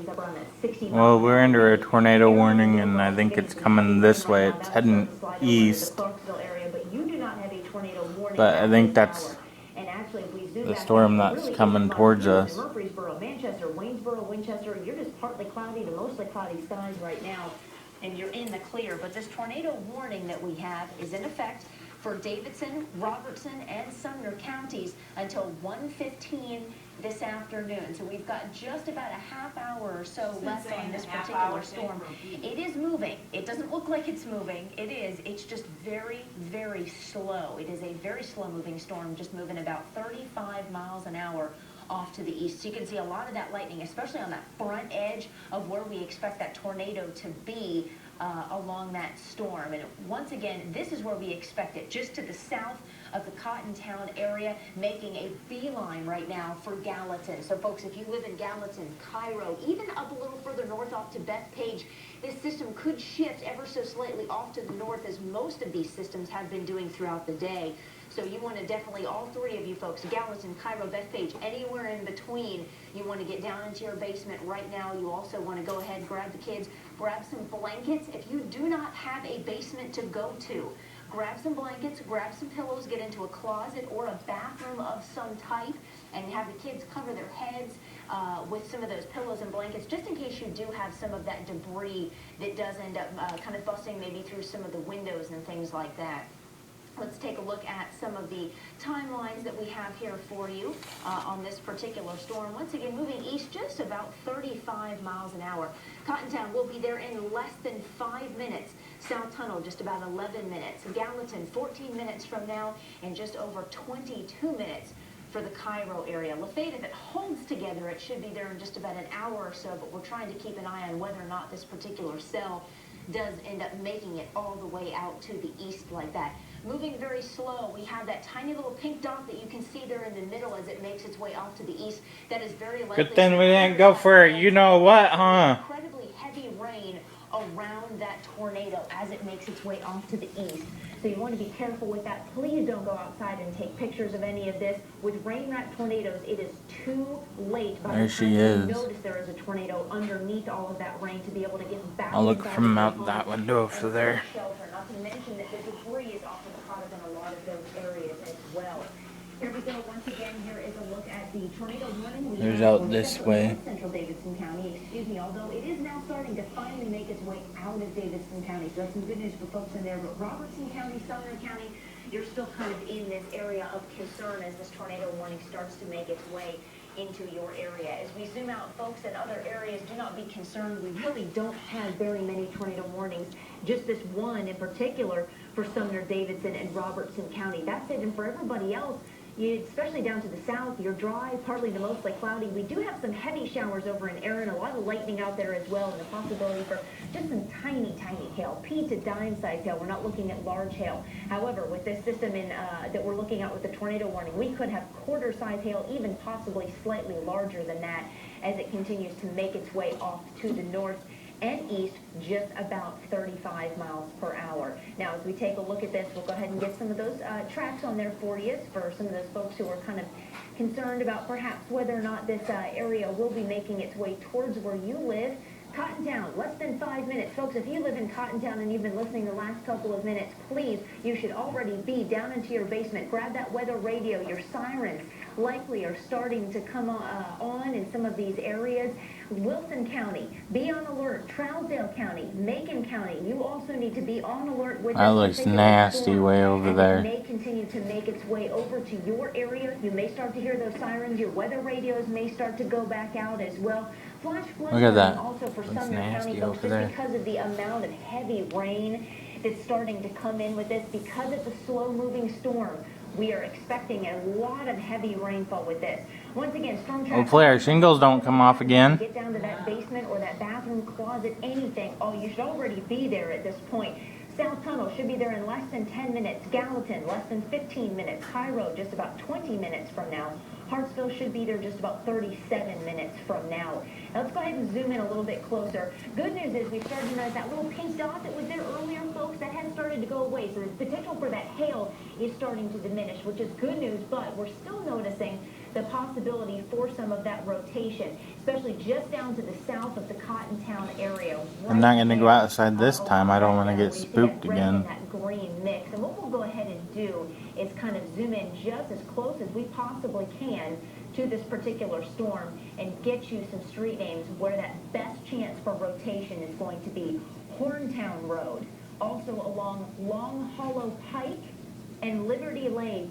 up around that 60 Well, we're under a tornado warning, and I think it's coming this way. It's heading east. But I think that's the storm that's coming towards us. Murfreesboro, Manchester, Waynesboro, Winchester, you're just partly cloudy to mostly cloudy skies right now, and you're in the clear. But this tornado warning that we have is in effect for Davidson, Robertson, and Sumner counties until 1:15 this afternoon. So we've got just about a half hour or so left on this particular storm. It is moving. It doesn't look like it's moving. It is. It's just very, very slow. It is a very slow moving storm, just moving about 35 miles an hour off to the east. So you can see a lot of that lightning, especially on that front edge of where we expect that tornado to be along that storm. And once again, this is where we expect it, just to the south of the Cottontown area, making a beeline right now for Gallatin. So folks, if you live in Gallatin, Cairo, even up a little further north off to Bethpage, this system could shift ever so slightly off to the north, as most of these systems have been doing throughout the day. So you want to definitely, all three of you folks, Gallatin, Cairo, Bethpage, anywhere in between, you want to get down into your basement right now. You also want to go ahead, grab the kids, grab some blankets. If you do not have a basement to go to, grab some blankets, grab some pillows, get into a closet or a bathroom of some type, and have the kids cover their heads with some of those pillows and blankets, just in case you do have some of that debris that does end up kind of busting maybe through some of the windows and things like that. Let's take a look at some of the timelines that we have here for you on this particular storm. Once again, moving east just about 35 miles an hour. Cottontown will be there in less than 5 minutes. South Tunnel just about 11 minutes. Gallatin 14 minutes from now, and just over 22 minutes for the Cairo area. Lafayette, if it holds together, it should be there in just about an hour or so, but we're trying to keep an eye on whether or not this particular cell does end up making it all the way out to the east like that. Moving very slow, we have that tiny little pink dot that you can see there in the middle as it makes its way off to the east. That is very likely. Good thing we didn't go for you know what, huh? Incredibly heavy rain around that tornado as it makes its way off to the east. So you want to be careful with that. Please don't go outside and take pictures of any of this. With rain-wrapped tornadoes, it is too late. By there she is. Notice there is a tornado underneath all of that rain to be able to get back. I'll look from out that window over there. Not to mention that the debris is often caught up in a lot of those areas as well. Here we go. Once again, here is a look at the tornado warning. There's out this way. Central Davidson County, excuse me, although it is now starting to finally make its way out of Davidson County. So that's some good news for folks in there. But Robertson County, Sumner County, you're still kind of in this area of concern as this tornado warning starts to make its way into your area. As we zoom out, folks in other areas, do not be concerned. We really don't have very many tornado warnings. Just this one in particular for Sumner, Davidson, and Robertson County. That's it. And for everybody else, especially down to the south, you're dry, partly to mostly cloudy. We do have some heavy showers over in Erin, a lot of lightning out there as well, and the possibility for just some tiny, tiny hail, pea to dime size hail. We're not looking at large hail. However, with this system that we're looking at with the tornado warning, we could have quarter size hail, even possibly slightly larger than that, as it continues to make its way off to the north and east, just about 35 miles per hour. Now, as we take a look at this, we'll go ahead and get some of those tracks on there for you, for some of those folks who are kind of concerned about perhaps whether or not this area will be making its way towards where you live. Cottontown, less than 5 minutes. Folks, if you live in Cottontown and you've been listening the last couple of minutes, please, you should already be down into your basement. Grab that weather radio. Your sirens likely are starting to come on in some of these areas. Wilson County, be on alert. Trousdale County, Macon County, you also need to be on alert with that looks nasty way over there. It may continue to make its way over to your area. You may start to hear those sirens. Your weather radios may start to go back out as well. Flash flood look at that. Also for Looks Sumner nasty County, over folks, just there. because of the amount of heavy rain that's starting to come in with this, because it's a slow-moving storm. We are expecting a lot of heavy rainfall with this. Once again, storm tracks. Hopefully our shingles don't come off again. Get down to that basement or that bathroom, closet, anything. Oh, you should already be there at this point. South Tunnel should be there in less than 10 minutes. Gallatin, less than 15 minutes. Cairo, just about 20 minutes from now. Hartsville should be there just about 37 minutes from now. Now let's go ahead and zoom in a little bit closer. Good news is we started to notice that little pink dot that was there earlier, folks, that has started to go away. So the potential for that hail is starting to diminish, which is good news, but we're still noticing the possibility for some of that rotation, especially just down to the south of the Cottontown area. I'm not going to go outside this time. I don't want to get spooked again. That green mix. And what we'll go ahead and do is kind of zoom in just as close as we possibly can to this particular storm and get you some street names where that best chance for rotation is going to be. Horntown Road, also along Long Hollow Pike and Liberty Lane.